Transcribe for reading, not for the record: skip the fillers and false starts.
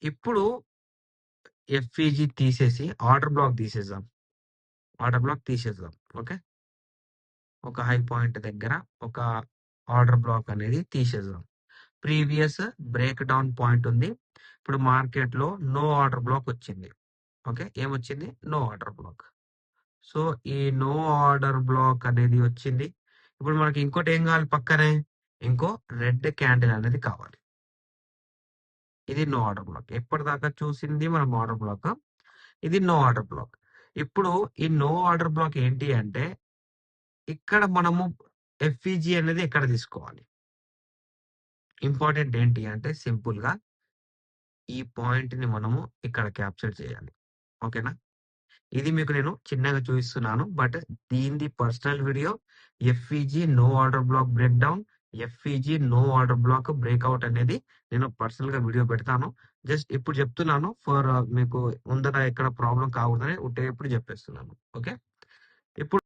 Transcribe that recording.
ఇప్పుడు ఎఫ్ఈజీ తీసేసి order black తీసేద్దాం. ఓకే. ఒక హై పాయింట్ దగ్గర ఒక ఆర్డర్ బ్లాక్ అనేది తీసేద్దాం. ప్రీవియస్ బ్రేక్ డౌన్ పాయింట్ ఉంది. ఇప్పుడు మార్కెట్ లో నో ఆర్డర్ బ్లాక్ వచ్చింది. ఓకే, ఏమొచ్చింది? No order block. సో ఈ నో ఆర్డర్ బ్లాక్ అనేది వచ్చింది. ఇప్పుడు మనకి ఇంకోటి ఏం కావాలి? పక్కనే ఇంకో రెడ్ క్యాండిల్ అనేది కావాలి. ఇది నో ఆర్డర్ బ్లాక్. ఎప్పటిదాకా చూసింది మనం ఆర్డర్ బ్లాక్, ఇది నో ఆర్డర్ బ్లాక్. ఇప్పుడు ఈ నో ఆర్డర్ బ్లాక్ ఏంటి అంటే ఇక్కడ మనము ఎఫ్ఈజీ అనేది ఎక్కడ తీసుకోవాలి? ఇంపార్టెంట్ ఏంటి అంటే సింపుల్ గా ఈ పాయింట్ ని మనము ఇక్కడ క్యాప్చర్ చేయాలి. ఓకేనా? ఇది మీకు నేను చిన్నగా చూపిస్తున్నాను. బట్ దీనిది personal video. FEG no order block break down, FEG no order block breakout అనేది నేను పర్సనల్ గా వీడియో పెడతాను. జస్ట్ ఇప్పుడు చెప్తున్నాను ఫర్ మీకు ముందర ఎక్కడ ప్రాబ్లం కాకూడదని ఉంటే ఇప్పుడు చెప్పేస్తున్నాను. ఓకే. ఇప్పుడు